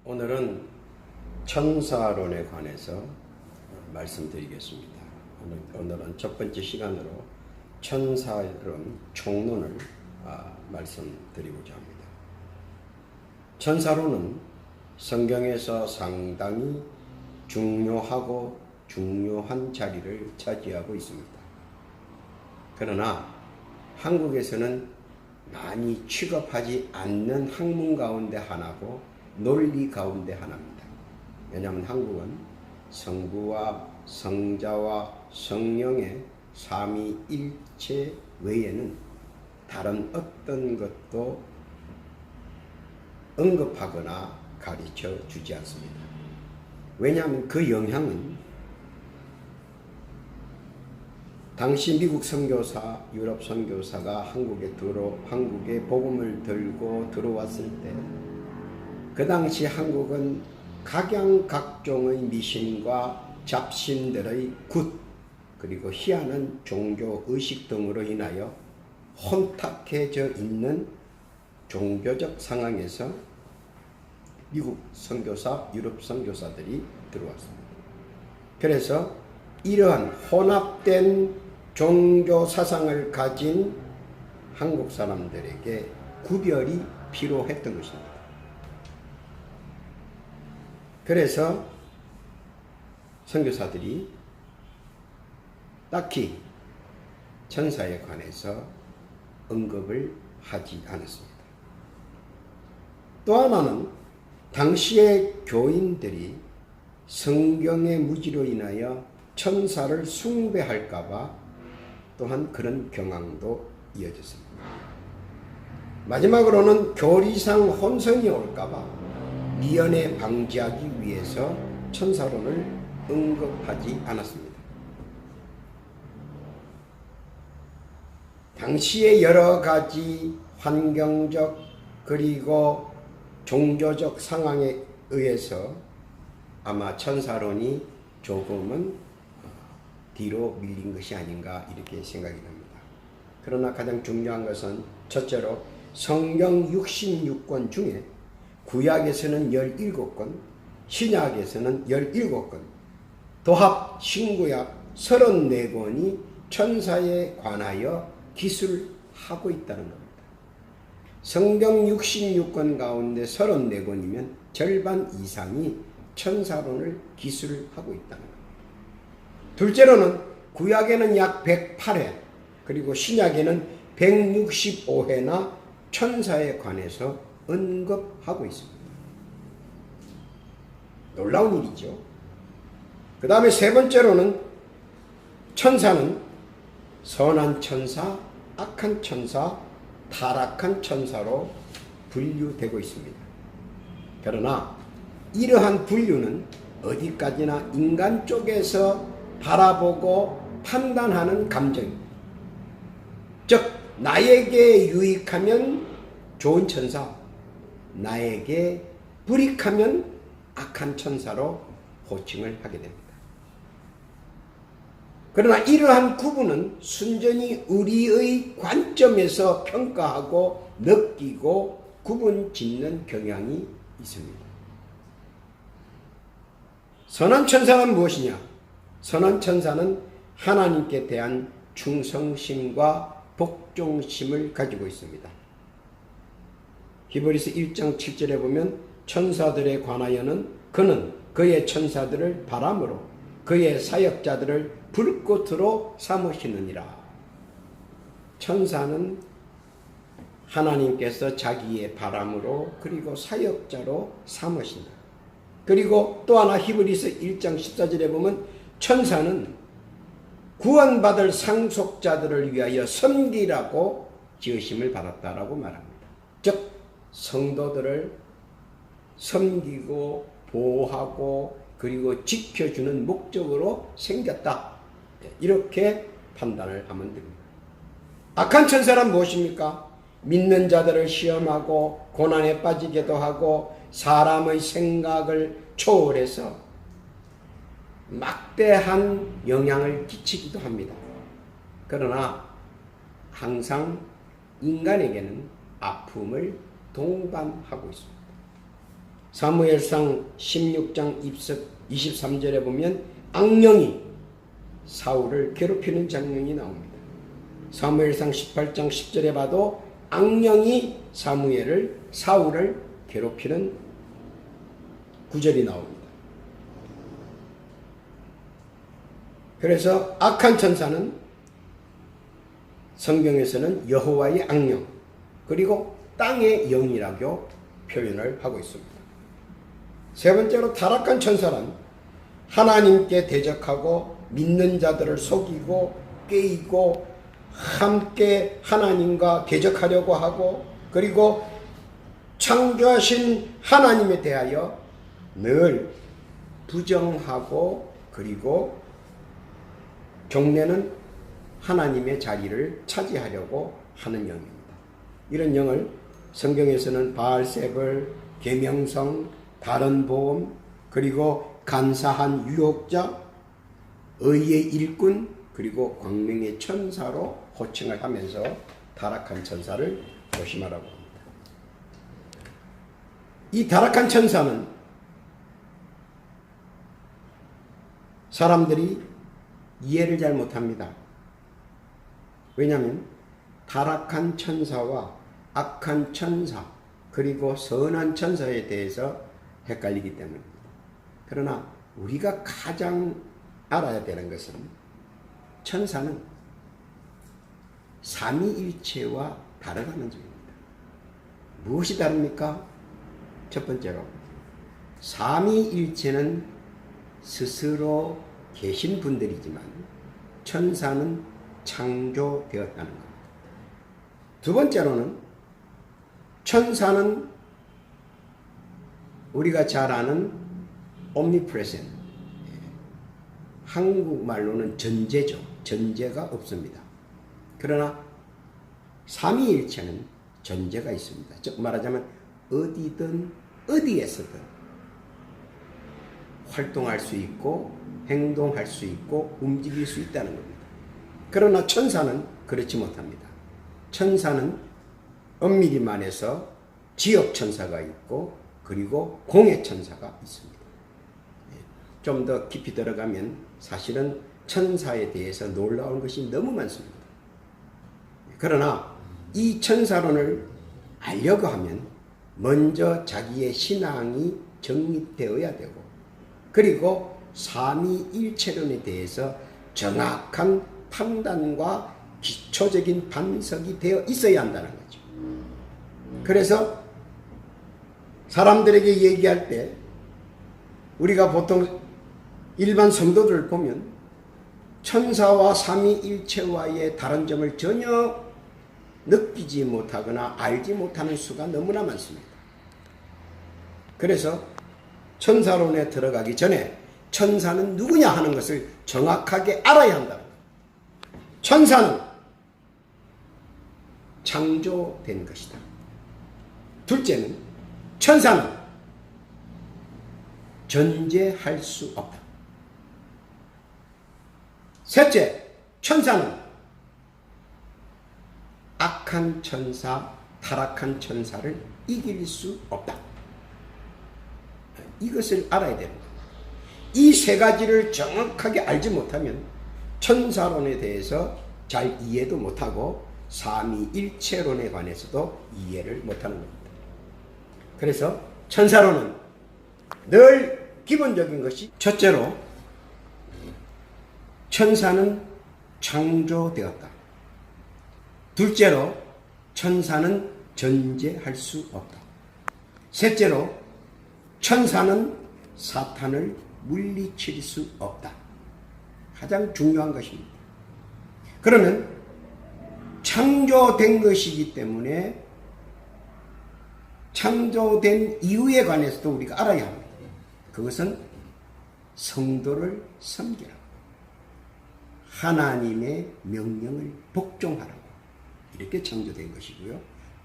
오늘은 천사론에 관해서 말씀드리겠습니다. 오늘은 첫 번째 시간으로 천사론 총론을 말씀드리고자 합니다. 천사론은 성경에서 상당히 중요하고 중요한 자리를 차지하고 있습니다. 그러나 한국에서는 많이 취급하지 않는 학문 가운데 하나고 논리 가운데 하나입니다. 왜냐하면 한국은 성부와 성자와 성령의 삼위일체 외에는 다른 어떤 것도 언급하거나 가르쳐 주지 않습니다. 왜냐하면 그 영향은 당시 미국 선교사, 유럽 선교사가 한국에 복음을 들고 들어왔을 때 그 당시 한국은 각양각종의 미신과 잡신들의 그리고 희한한 종교의식 등으로 인하여 혼탁해져 있는 종교적 상황에서 미국 선교사, 유럽 선교사들이 들어왔습니다. 그래서 이러한 혼합된 종교 사상을 가진 한국 사람들에게 구별이 필요했던 것입니다. 그래서 선교사들이 딱히 천사에 관해서 언급을 하지 않았습니다. 또 하나는 당시의 교인들이 성경의 무지로 인하여 천사를 숭배할까봐 또한 그런 경향도 이어졌습니다. 마지막으로는 교리상 혼선이 올까봐 미연에 방지하기 위해서 천사론을 언급하지 않았습니다. 당시의 여러 가지 환경적 그리고 종교적 상황에 의해서 아마 천사론이 조금은 뒤로 밀린 것이 아닌가 이렇게 생각이 납니다. 그러나 가장 중요한 것은 첫째로 성경 66권 중에 구약에서는 17권, 신약에서는 17권, 도합 신구약 34권이 천사에 관하여 기술하고 있다는 겁니다. 성경 66권 가운데 34권이면 절반 이상이 천사론을 기술하고 있다는 겁니다. 둘째로는 구약에는 약 108회 그리고 신약에는 165회나 천사에 관해서 언급하고 있습니다. 놀라운 일이죠. 그 다음에 세 번째로는 천사는 선한 천사, 악한 천사, 타락한 천사로 분류되고 있습니다. 그러나 이러한 분류는 어디까지나 인간 쪽에서 바라보고 판단하는 감정입니다. 즉 나에게 유익하면 좋은 천사, 나에게 불이익하면 악한 천사로 호칭을 하게 됩니다. 그러나 이러한 구분은 순전히 우리의 관점에서 평가하고 느끼고 구분 짓는 경향이 있습니다. 선한 천사는 무엇이냐? 선한 천사는 하나님께 대한 충성심과 복종심을 가지고 있습니다. 히브리서 1장 7절에 보면 천사들에 관하여는 그는 그의 천사들을 바람으로 그의 사역자들을 불꽃으로 삼으시느니라. 천사는 하나님께서 자기의 바람으로 그리고 사역자로 삼으신다. 그리고 또 하나 히브리서 1장 14절에 보면 천사는 구원받을 상속자들을 위하여 섬기라고 지으심을 받았다라고 말합니다. 즉 성도들을 섬기고 보호하고 그리고 지켜주는 목적으로 생겼다. 이렇게 판단을 하면 됩니다. 악한 천사란 무엇입니까? 믿는 자들을 시험하고 고난에 빠지게도 하고 사람의 생각을 초월해서 막대한 영향을 끼치기도 합니다. 그러나 항상 인간에게는 아픔을 동반하고 있습니다. 사무엘상 16장 23절에 보면 악령이 사울을 괴롭히는 장면이 나옵니다. 사무엘상 18장 10절에 봐도 악령이 사울을 괴롭히는 구절이 나옵니다. 그래서 악한 천사는 성경에서는 여호와의 악령 그리고 땅의 영이라고 표현을 하고 있습니다. 세 번째로 타락한 천사는 하나님께 대적하고 믿는 자들을 속이고 깨이고 함께 하나님과 대적하려고 하고 그리고 창조하신 하나님에 대하여 늘 부정하고 그리고 경내는 하나님의 자리를 차지하려고 하는 영입니다. 이런 영을 성경에서는 바알세불, 계명성, 다른 보험, 그리고 간사한 유혹자, 의의 일꾼, 그리고 광명의 천사로 호칭을 하면서 타락한 천사를 조심하라고 합니다. 이 타락한 천사는 사람들이 이해를 잘 못합니다. 왜냐하면 타락한 천사와 악한 천사 그리고 선한 천사에 대해서 헷갈리기 때문입니다. 그러나 우리가 가장 알아야 되는 것은 천사는 삼위일체와 다르다는 점입니다. 무엇이 다릅니까? 첫 번째로 삼위일체는 스스로 계신 분들이지만 천사는 창조되었다는 겁니다. 두 번째로는 천사는 우리가 잘 아는 omnipresent, 한국말로는 전제죠. 전제가 없습니다. 그러나 삼위일체는 전제가 있습니다. 즉 말하자면 어디든 어디에서든 활동할 수 있고 행동할 수 있고 움직일 수 있다는 겁니다. 그러나 천사는 그렇지 못합니다. 천사는 엄밀히 말해서 지역천사가 있고 그리고 공회천사가 있습니다. 좀 더 깊이 들어가면 사실은 천사에 대해서 놀라운 것이 너무 많습니다. 그러나 이 천사론을 알려고 하면 먼저 자기의 신앙이 정립되어야 되고 그리고 삼위일체론에 대해서 정확한 판단과 기초적인 반석이 되어 있어야 한다는 거죠. 그래서 사람들에게 얘기할 때 우리가 보통 일반 성도들을 보면 천사와 삼위일체와의 다른 점을 전혀 느끼지 못하거나 알지 못하는 수가 너무나 많습니다. 그래서 천사론에 들어가기 전에 천사는 누구냐 하는 것을 정확하게 알아야 한다. 천사는 창조된 것이다. 둘째는 천사는 존재할 수 없다. 셋째, 천사는 악한 천사, 타락한 천사를 이길 수 없다. 이것을 알아야 되는 겁니다. 이 세 가지를 정확하게 알지 못하면 천사론에 대해서 잘 이해도 못하고 삼위일체론에 관해서도 이해를 못하는 겁니다. 그래서 천사론은 늘 기본적인 것이 첫째로 천사는 창조되었다. 둘째로 천사는 존재할 수 없다. 셋째로 천사는 사탄을 물리칠 수 없다. 가장 중요한 것입니다. 그러면 창조된 것이기 때문에 창조된 이유에 관해서도 우리가 알아야 합니다. 그것은 성도를 섬기라. 하나님의 명령을 복종하라고 이렇게 창조된 것이고요.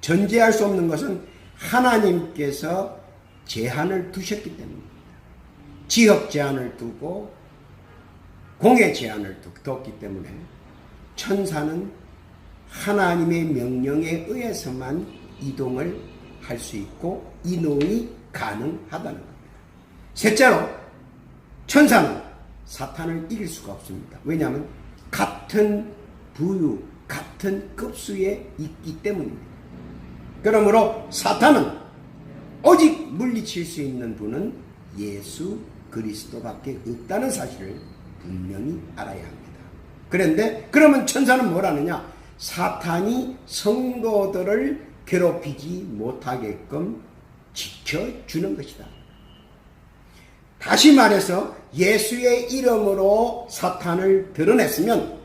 존재할 수 없는 것은 하나님께서 제한을 두셨기 때문입니다. 지역 제한을 두고 공의 제한을 뒀기 때문에 천사는 하나님의 명령에 의해서만 이동을 할 수 있고 이동이 가능하다는 겁니다. 셋째로 천사는 사탄을 이길 수가 없습니다. 왜냐하면 같은 부유, 같은 급수에 있기 때문입니다. 그러므로 사탄은 오직 물리칠 수 있는 분은 예수 그리스도밖에 없다는 사실을 분명히 알아야 합니다. 그런데 그러면 천사는 뭘 하느냐? 사탄이 성도들을 괴롭히지 못하게끔 지켜주는 것이다. 다시 말해서 예수의 이름으로 사탄을 드러냈으면,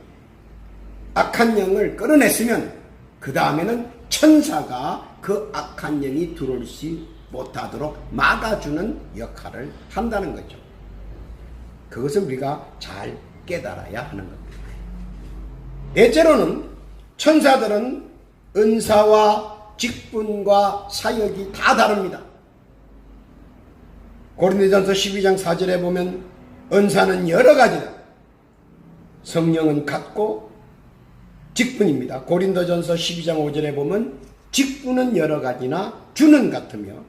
악한 영을 끌어냈으면 그 다음에는 천사가 그 악한 영이 들어올 수 못하도록 막아주는 역할을 한다는 거죠. 그것을 우리가 잘 깨달아야 하는 겁니다. 넷째로는 천사들은 은사와 직분과 사역이 다 다릅니다. 고린도전서 12장 4절에 보면 은사는 여러 가지다. 성령은 같고 직분입니다. 고린도전서 12장 5절에 보면 직분은 여러 가지나 주는 같으며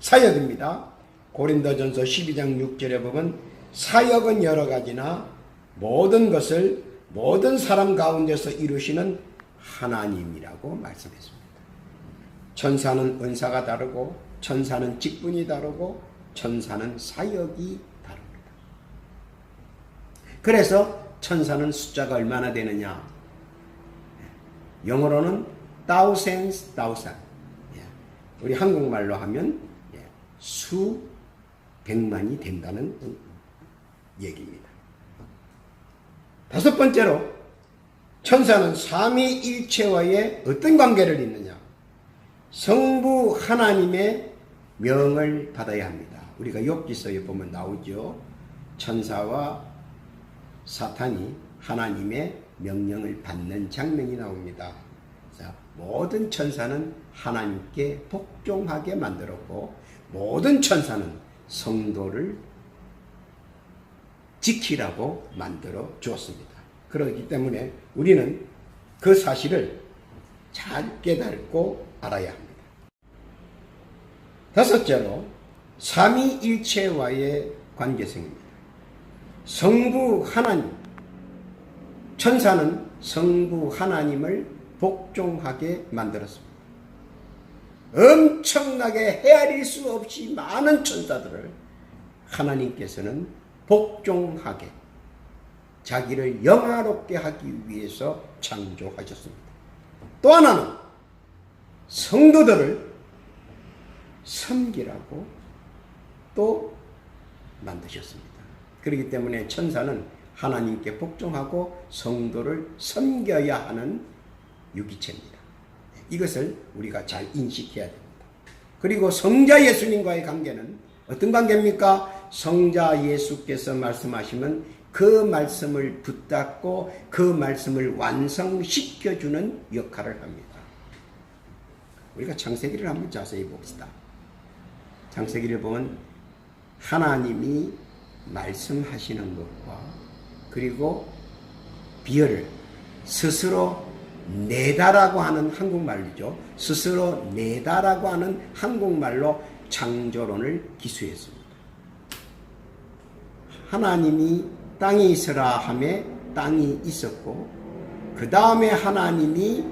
사역입니다. 고린도전서 12장 6절에 보면 사역은 여러 가지나 모든 것을 모든 사람 가운데서 이루시는 하나님이라고 말씀했습니다. 천사는 은사가 다르고 천사는 직분이 다르고 천사는 사역이 다릅니다. 그래서 천사는 숫자가 얼마나 되느냐? 영어로는 thousands, thousand. 우리 한국말로 하면 수백만이 된다는 얘기입니다. 다섯 번째로 천사는 삼위일체와의 어떤 관계를 잇느냐? 성부 하나님의 명을 받아야 합니다. 우리가 욥기서에 보면 나오죠. 천사와 사탄이 하나님의 명령을 받는 장면이 나옵니다. 자, 모든 천사는 하나님께 복종하게 만들었고 모든 천사는 성도를 지키라고 만들어 주었습니다. 그렇기 때문에 우리는 그 사실을 잘 깨닫고 알아야 합니다. 다섯째로 삼위일체와의 관계성입니다. 성부 하나님, 천사는 성부 하나님을 복종하게 만들었습니다. 엄청나게 헤아릴 수 없이 많은 천사들을 하나님께서는 복종하게 자기를 영화롭게 하기 위해서 창조하셨습니다. 또 하나는 성도들을 섬기라고 또 만드셨습니다. 그렇기 때문에 천사는 하나님께 복종하고 성도를 섬겨야 하는 유기체입니다. 이것을 우리가 잘 인식해야 됩니다. 그리고 성자 예수님과의 관계는 어떤 관계입니까? 성자 예수께서 말씀하시면 그 말씀을 붙잡고 그 말씀을 완성시켜주는 역할을 합니다. 우리가 창세기를 한번 자세히 봅시다. 창세기를 보면 하나님이 말씀하시는 것과 그리고 비열을 스스로 내다라고 하는 한국말이죠. 스스로 내다라고 하는 한국말로 창조론을 기수했습니다. 하나님이 땅이 있으라 하매 땅이 있었고 그 다음에 하나님이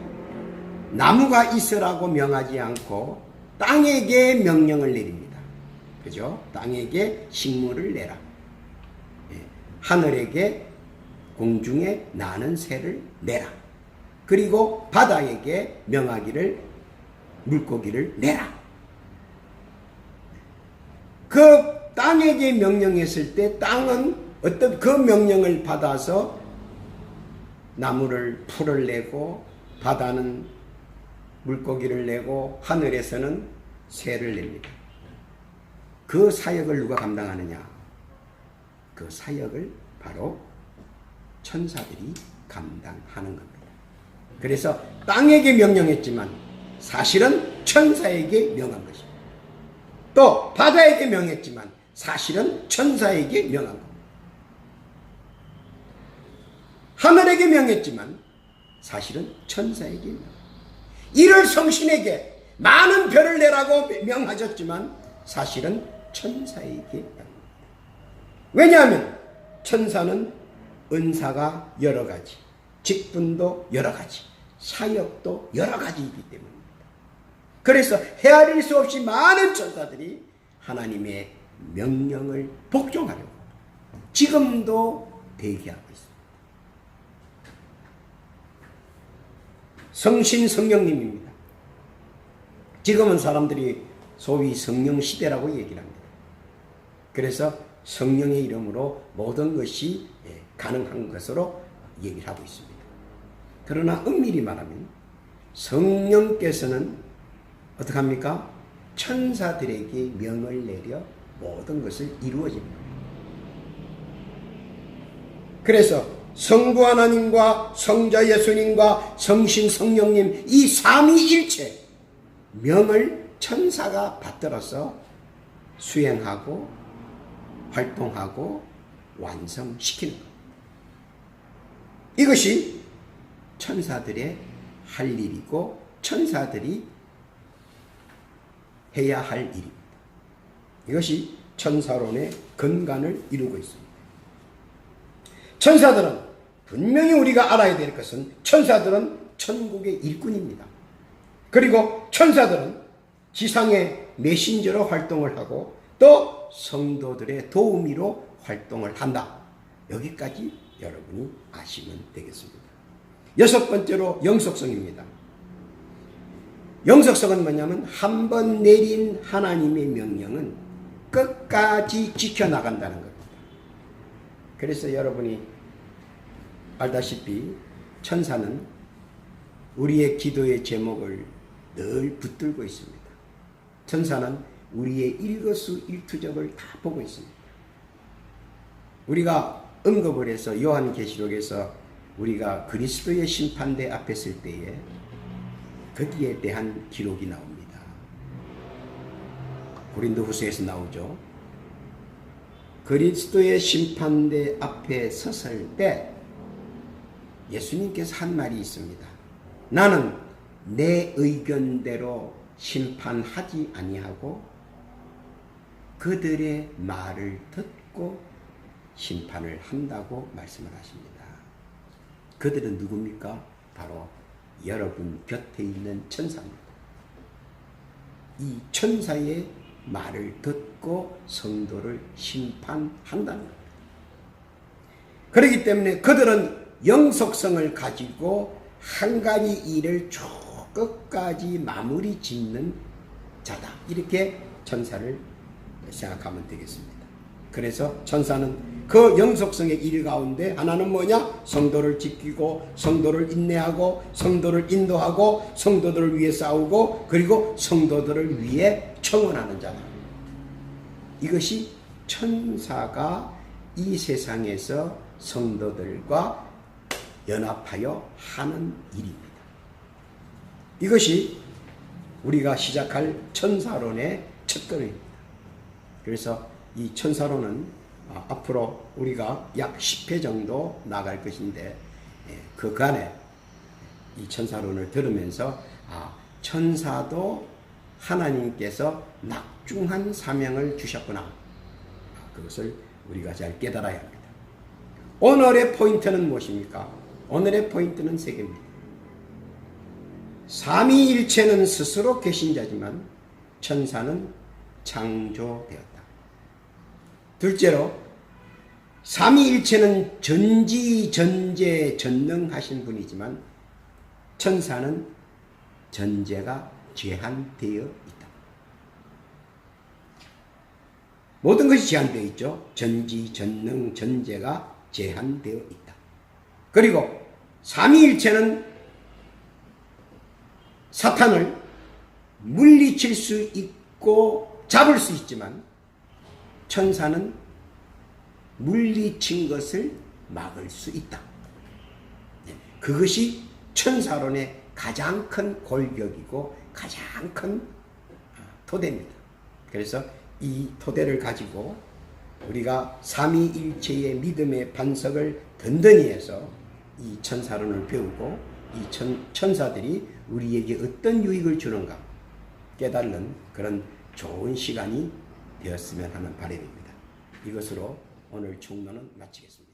나무가 있으라고 명하지 않고 땅에게 명령을 내립니다. 그죠? 땅에게 식물을 내라. 하늘에게 공중에 나는 새를 내라. 그리고 바다에게 명하기를 물고기를 내라. 그 땅에게 명령했을 때 땅은 어떤 그 명령을 받아서 나무를 풀을 내고 바다는 물고기를 내고 하늘에서는 새를 냅니다. 그 사역을 누가 감당하느냐? 그 사역을 바로 천사들이 감당하는 겁니다. 그래서 땅에게 명령했지만 사실은 천사에게 명한 것입니다. 또 바다에게 명했지만 사실은 천사에게 명한 겁니다. 하늘에게 명했지만 사실은 천사에게 명한 겁니다. 이를 성신에게 많은 별을 내라고 명하셨지만 사실은 천사에게 합니다. 왜냐하면 천사는 은사가 여러 가지, 직분도 여러 가지, 사역도 여러 가지이기 때문입니다. 그래서 헤아릴 수 없이 많은 천사들이 하나님의 명령을 복종하려고 지금도 대기하고 있습니다. 성신 성령님입니다. 지금은 사람들이 소위 성령 시대라고 얘기를 합니다. 그래서 성령의 이름으로 모든 것이 가능한 것으로 얘기를 하고 있습니다. 그러나 엄밀히 말하면 성령께서는 어떻게 합니까? 천사들에게 명을 내려 모든 것을 이루어집니다. 그래서 성부 하나님과 성자 예수님과 성신 성령님 이 삼위일체 명을 천사가 받들어서 수행하고 활동하고 완성시키는 것. 이것이 천사들의 할 일이고 천사들이 해야 할 일입니다. 이것이 천사론의 근간을 이루고 있습니다. 천사들은 분명히 우리가 알아야 될 것은 천사들은 천국의 일꾼입니다. 그리고 천사들은 지상의 메신저로 활동을 하고 또 성도들의 도우미로 활동을 한다. 여기까지 여러분이 아시면 되겠습니다. 여섯 번째로 영속성입니다. 영속성은 뭐냐면 한 번 내린 하나님의 명령은 끝까지 지켜나간다는 겁니다. 그래서 여러분이 알다시피 천사는 우리의 기도의 제목을 늘 붙들고 있습니다. 천사는 우리의 일거수일투족을 다 보고 있습니다. 우리가 언급을 해서 요한계시록에서 우리가 그리스도의 심판대 앞에 설 때에 거기에 대한 기록이 나옵니다. 고린도후서에서 나오죠. 그리스도의 심판대 앞에 섰을 때 예수님께서 한 말이 있습니다. 나는 내 의견대로 심판하지 아니하고 그들의 말을 듣고 심판을 한다고 말씀을 하십니다. 그들은 누굽니까? 바로 여러분 곁에 있는 천사입니다. 이 천사의 말을 듣고 성도를 심판한다는 겁니다. 그렇기 때문에 그들은 영속성을 가지고 한 가지 일을 쭉 끝까지 마무리 짓는 자다. 이렇게 천사를 생각하면 되겠습니다. 그래서 천사는 그 영속성의 일 가운데 하나는 뭐냐? 성도를 지키고 성도를 인내하고 성도를 인도하고 성도들을 위해 싸우고 그리고 성도들을 위해 청원하는 자다. 이것이 천사가 이 세상에서 성도들과 연합하여 하는 일입니다. 이것이 우리가 시작할 천사론의 첫걸음입니다. 그래서 이 천사론은 앞으로 우리가 약 10회 정도 나갈 것인데 그간에 이 천사론을 들으면서 천사도 하나님께서 낙중한 사명을 주셨구나. 그것을 우리가 잘 깨달아야 합니다. 오늘의 포인트는 무엇입니까? 오늘의 포인트는 세 개입니다. 삼위일체는 스스로 계신 자지만 천사는 창조되었다. 둘째로 삼위일체는 전지전제 전능하신 분이지만 천사는 전제가 제한되어 있다. 모든 것이 제한되어 있죠. 전지, 전능, 전제가 제한되어 있다. 그리고 삼위일체는 사탄을 물리칠 수 있고 잡을 수 있지만 천사는 물리친 것을 막을 수 있다. 그것이 천사론의 가장 큰 골격이고 가장 큰 토대입니다. 그래서 이 토대를 가지고 우리가 삼위일체의 믿음의 반석을 든든히 해서 이 천사론을 배우고 이 천사들이 우리에게 어떤 유익을 주는가 깨달는 그런 좋은 시간이 되었으면 하는 바람입니다. 이것으로 오늘 충노는 마치겠습니다.